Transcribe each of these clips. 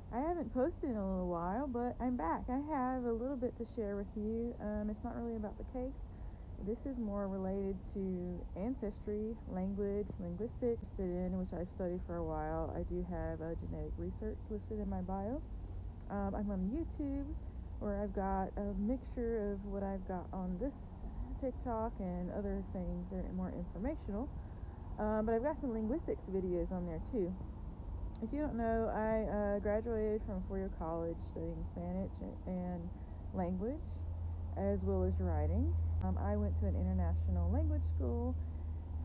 I haven't posted in a little while, but I'm back. I have a little bit to share with you. It's not really about the case. This is more related to ancestry, language, linguistics, in which I've studied for a while. I do have genetic research listed in my bio. I'm on YouTube, where I've got a mixture of what I've got on this TikTok and other things that are more informational. But I've got some linguistics videos on there too. If you don't know, I graduated from four-year college studying Spanish and language, as well as writing. I went to an international language school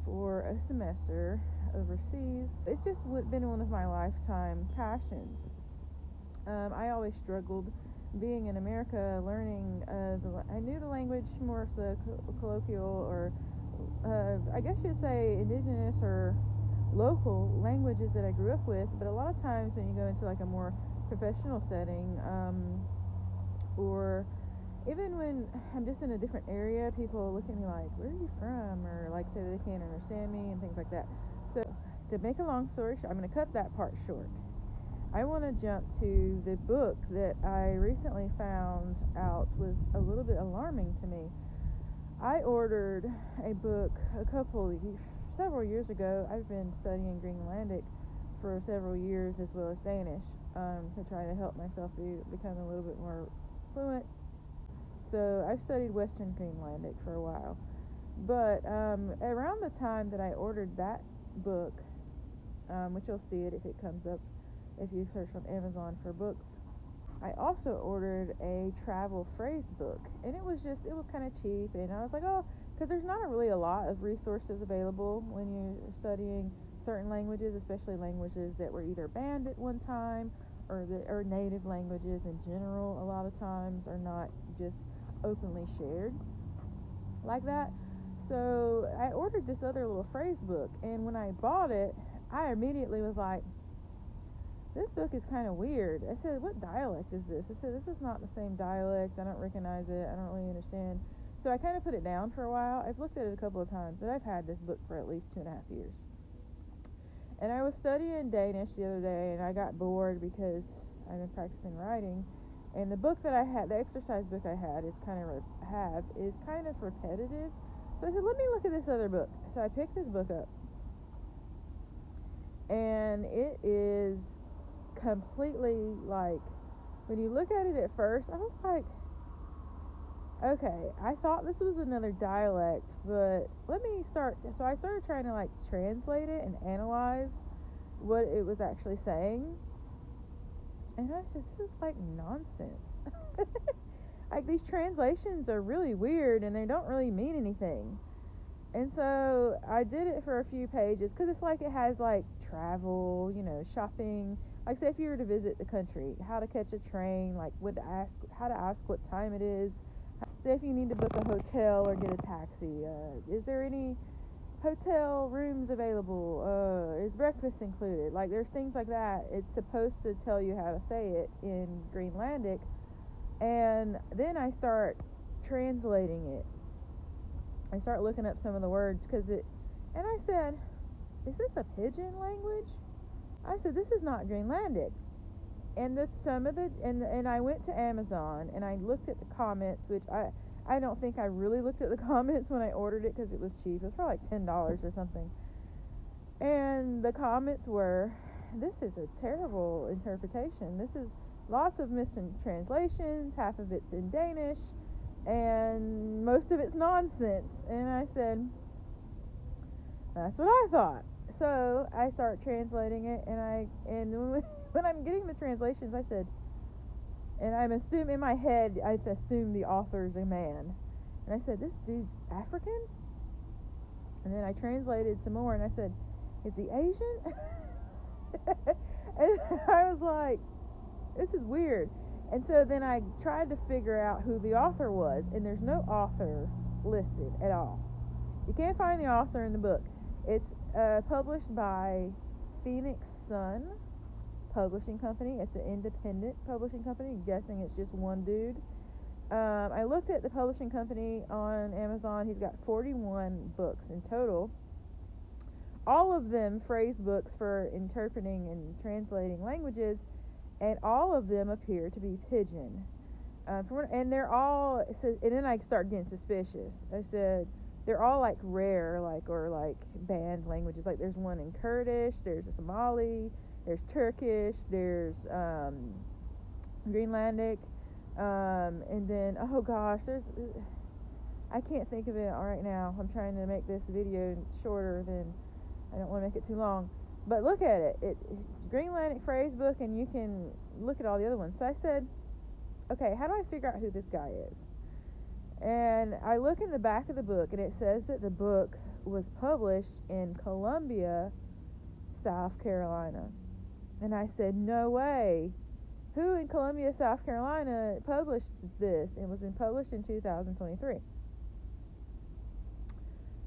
for a semester overseas. It's just been one of my lifetime passions. I always struggled being in America, learning. I knew the language more so colloquial, or I guess you'd say indigenous or local languages that I grew up with. But a lot of times when you go into like a more professional setting, or even when I'm just in a different area, people look at me like, "Where are you from?" or like say they can't understand me and things like that. So to make a long story short, I'm going to cut that part short. I want to jump to the book that I recently found out was a little bit alarming to me. I ordered a book several years ago. I've been studying Greenlandic for several years, as well as Danish, to try to help myself become a little bit more fluent. So I've studied Western Greenlandic for a while. But around the time that I ordered that book, which you'll see it if it comes up if you search on Amazon for books, I also ordered a travel phrase book, and it was kind of cheap, and I was like, oh, because there's not really a lot of resources available when you're studying certain languages, especially languages that were either banned at one time, or native languages in general. A lot of times are not just openly shared like that. So I ordered this other little phrase book, and when I bought it, I immediately was like, this book is kind of weird. I said, what dialect is this? I said, this is not the same dialect. I don't recognize it. I don't really understand. So I kind of put it down for a while. I've looked at it a couple of times, but I've had this book for at least 2.5 years. And I was studying Danish the other day, and I got bored because I've been practicing writing. And the book that I had, the exercise book I had, is kind of repetitive. So I said, let me look at this other book. So I picked this book up, and it is completely like, when you look at it at first, I was like, okay, I thought this was another dialect, but let me start. So I started trying to like translate it and analyze what it was actually saying, and I said, this is like nonsense. Like, these translations are really weird and they don't really mean anything. And so I did it for a few pages, because it's like it has like travel, shopping. Like, say if you were to visit the country, how to catch a train, like how to ask what time it is. Say if you need to book a hotel or get a taxi, is there any hotel rooms available? Is breakfast included? Like, there's things like that. It's supposed to tell you how to say it in Greenlandic, and then I start translating it. I start looking up some of the words, and I said, is this a pidgin language? I said, this is not Greenlandic. And I went to Amazon and I looked at the comments, which I don't think I really looked at the comments when I ordered it, because it was cheap. It was probably like $10 or something. And the comments were, this is a terrible interpretation. This is lots of mistranslations. Half of it's in Danish, and most of it's nonsense. And I said, that's what I thought. So I start translating it, and when I'm getting the translations, I said, and I'm assuming in my head, I assume the author's a man, and I said, this dude's African. And then I translated some more, and I said, is he Asian? And I was like, this is weird. And so then I tried to figure out who the author was, and there's no author listed at all. You can't find the author in the book. It's published by Phoenix Sun Publishing Company. It's an independent publishing company. I'm guessing it's just one dude. I looked at the publishing company on Amazon. He's got 41 books in total. All of them phrase books for interpreting and translating languages. and all of them appear to be pigeon. And they're all, and then I start getting suspicious. I said they're all like rare, like, or like banned languages. Like there's one in Kurdish, there's a Somali, there's Turkish, there's Greenlandic, and then oh gosh, there's I can't think of it all right now. I'm trying to make this video shorter than, I don't want to make it too long. But look at it. It's Greenlandic phrase book, and you can look at all the other ones. So I said, okay, how do I figure out who this guy is? And I look in the back of the book, and it says that the book was published in Columbia, South Carolina. And I said, no way. Who in Columbia, South Carolina published this? It was published in 2023.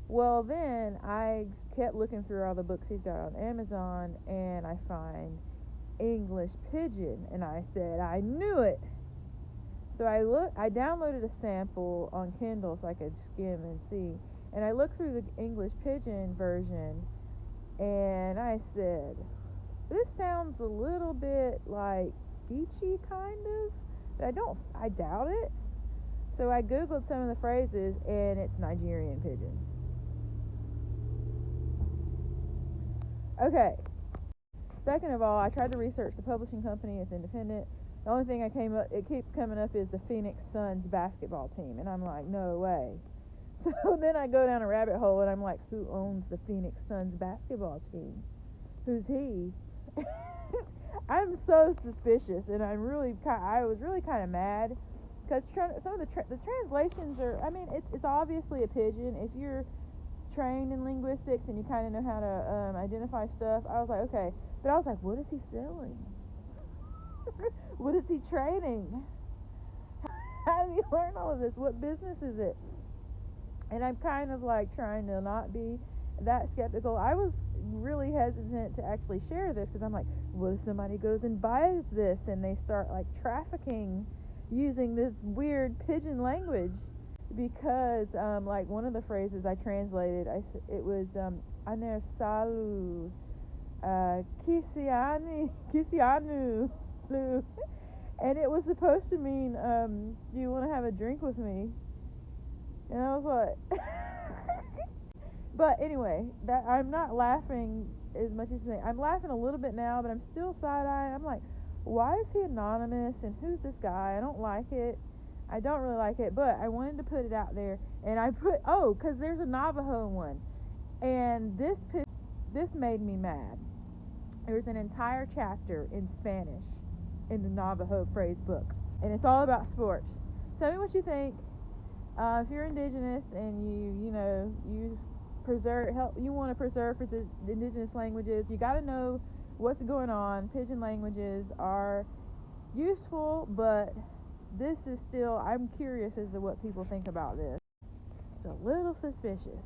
Well, then I kept looking through all the books he's got on Amazon, and I find English Pigeon, and I said, I knew it. So I downloaded a sample on Kindle so I could skim and see, and I looked through the English Pigeon version, and I said, this sounds a little bit like beachy, kind of, but I doubt it. So I googled some of the phrases, and it's Nigerian pigeon. Okay. Second of all, I tried to research the publishing company. It's independent. The only thing it keeps coming up is the Phoenix Suns basketball team, and I'm like, no way. So then I go down a rabbit hole, and I'm like, who owns the Phoenix Suns basketball team? Who's he? I'm so suspicious, and I was really kind of mad because some of the translations are. I mean, it's obviously a pigeon. If you're trained in linguistics and you kind of know how to identify stuff, I was like, okay. But I was like, what is he selling? What is he trading? How did he learn all of this? What business is it? And I'm kind of like trying to not be that skeptical. I was really hesitant to actually share this because I'm like, what if somebody goes and buys this and they start like trafficking using this weird pigeon language? Because like one of the phrases I translated, it was Aner salu Kisianu, and it was supposed to mean, do you want to have a drink with me? And I was like, but anyway, that I'm not laughing as much as I'm laughing a little bit now, but I'm still side-eye. I'm like, why is he anonymous, and who's this guy? I don't like it. I don't really like it, but I wanted to put it out there, and because there's a Navajo one, and this made me mad. There's an entire chapter in Spanish in the Navajo phrase book, and it's all about sports. Tell me what you think. If you're Indigenous and you want to preserve the Indigenous languages, you got to know what's going on. Pigeon languages are useful, but this is still. I'm curious as to what people think about this. It's a little suspicious.